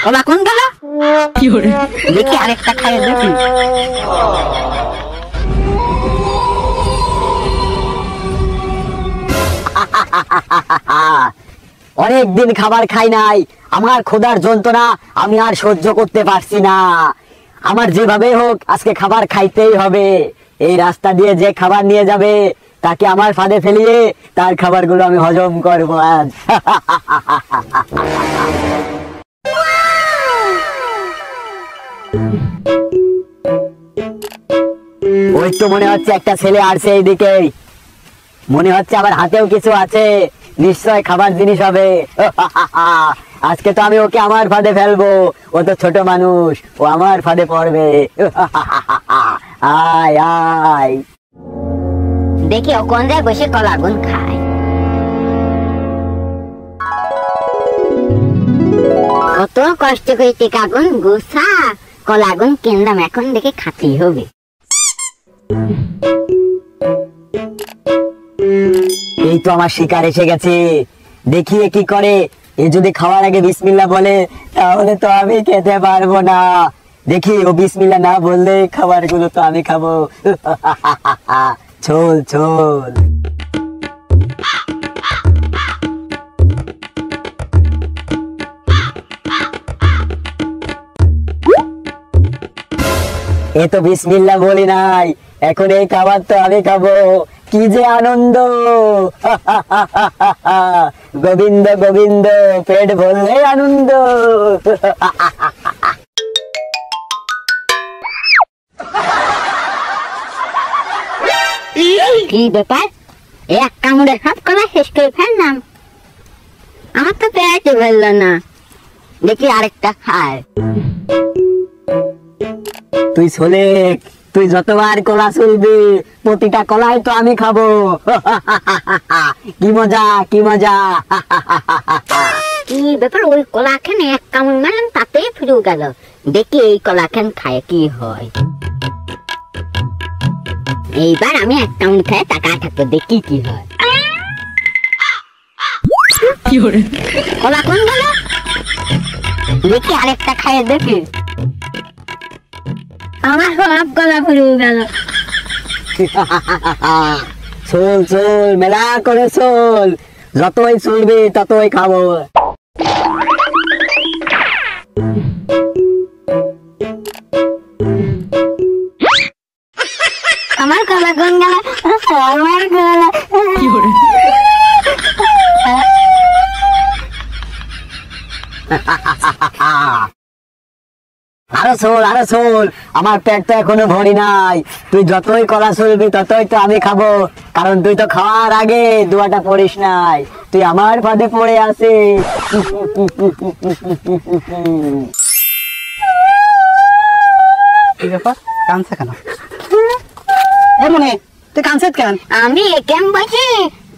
কলা কোন গেল? দেখি আরেকটা খাই দেখি। অনেকদিন খাবার খাই নাই, আমার ক্ষুধার যন্ত্রণা আমি আর সহ্য করতে পারছি না। আমার যেভাবে হোক আজকে খাবার খাইতেই হবে। এই রাস্তা দিয়ে যে খাবার নিয়ে যাবে তাকে আমার ফাঁদে ফেলিয়ে তার খাবারগুলো আমি হজম করবো আজ। ওই তো মনে হচ্ছে একটা ছেলে আসছে এইদিকে, মনে হচ্ছে আবার হাতেও কিছু আছে, নিশ্চয় খাবার জিনিস হবে। আজকে তো আমি ওকে আমার ফাঁদে ফেলবো, ও তো ছোট মানুষ, ও আমার ফাঁদে পড়বে। আয় আয় দেখি ও কোন জায়গায় বসে কলাগুন খায়। কত কষ্ট করে টিকাগুন গুছা কলাগুন কিনলাম, এখন দেখে খাতেই হবে। এই তো আমার শিকার এসে গেছে, দেখি কি করে। এ যদি খাওয়ার আগে বিসমিল্লাহ বলে তাহলে তো আমি খেতে পারবো না। দেখি ও বিসমিল্লাহ না বললে খাবারগুলো তো আমি খাবো। ছোল ছোল এ তো বিসমিল্লাহ বলি নাই, এখন এই খাবার তো আমি খাবো। কি যে আনন্দ! গোবিন্দ গোবিন্দ, পেট ভরলে আনন্দ। কি ব্যাপার, এক কামড়ে সব কলা শেষ করে ফেললাম, আমার তো পেটে ফেললো না। দেখি আরেকটা খায়। তুই ছোলে, তুই যতবার কলা চলবি প্রতিটা কলাই তো আমি খাবো। কি মজা কি মজা। কি ব্যাপার, ওই কলা খান এক কামড় মারলাম তাতে ফিরে গেল। দেখি এই কলা খান খায় কি হয়। এইবার আমি এক কামড় খায় টাকা থাকবো, দেখি কি হয়। কলা কোন গেল? দেখি আরেকটা খায় দেখি। আমার সব কলা ফুরে গেল। চল চল, মেলা করে চল, যতই চলবে ততই খাবো। আমার কলা কোন গেল? আমার কলা। আরো চল আরো চল, আমার পেট তো এখনো ভরি নাই। তুই যতই কলা চলবি ততই তো আমি খাবো, কারণ তুই তো খাওয়ার আগে দুয়াটা পড়িস নাই, তুই আমার ফাঁদে পড়ে আছিস। কি ব্যাপার, কাঁদছে কেন? মনে তুই কাঁদছিস কেন? আমি কেমন বলছি,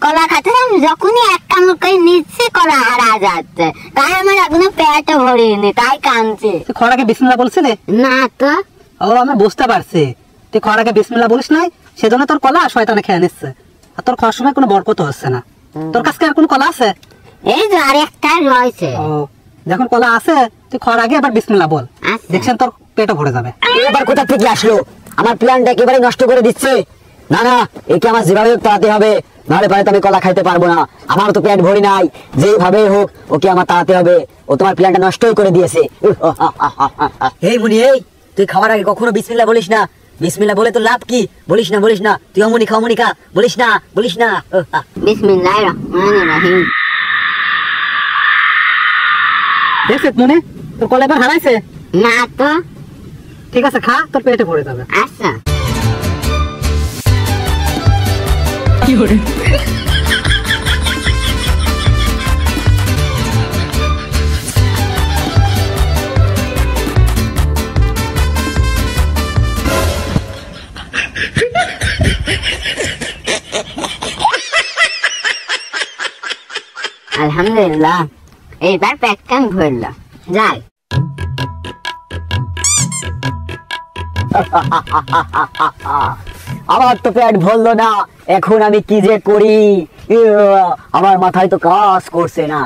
কলা খাচ্ছিলাম, যখনই এক কামড় করে নিচ্ছে কলা হারা যাচ্ছে, তাই আমার এখনো পেটে ভরিনি, তাই কাঁদছে। তুই খরাকে বিসমিল্লাহ বলছিলি না তো। ও আমি বুঝতে পারছি, তুই খরাকে বিসমিল্লাহ বলিস নাই, সেজন্য তোর কলা শয়তানে খেয়ে নিচ্ছে, আর তোর খাওয়ার সময় কোনো বরকত হচ্ছে না। তোর কাছে আর কোনো কলা আছে? এই যে আরেকটা রয়েছে। ও, যখন কলা আছে তুই খাওয়ার আগে আবার বিসমিল্লাহ বল, দেখছেন তোর পেটও ভরে যাবে। এবার কোথা থেকে আসলো, আমার প্ল্যানটা একেবারে নষ্ট করে দিচ্ছে। না না, একে আমার যেভাবে হোক তাড়াতে হবে, নাহলে পরে তো আমি কলা খাইতে পারবো না। আমার তো পেট ভরি নাই, যেভাবে হোক ওকে আমার তাড়াতে হবে। ও তোমার প্ল্যানটা নষ্টই করে দিয়েছে। এই মুনি, এই তুই খাওয়ার আগে কখনো বিসমিল্লাহ বলিস না। বিসমিল্লাহ বলে তো লাভ কি? বলিস না বলিস না, তুই অমনি খাও মনি খা, বলিস না বলিস না। বিসমিল্লাহির রহমানির রহিম। দেখছিস মনে তোর কলা এবার হারাইছে? না তো। ঠিক আছে, খা, তোর পেটে ভরে যাবে। আচ্ছা। আলহামদুলিল্লাহ, এইবার পেট কান ভরল, যাই। আমার তো পেট ভরলো না, এখন আমি কি যে করি, আমার মাথায় তো কাজ করছে না।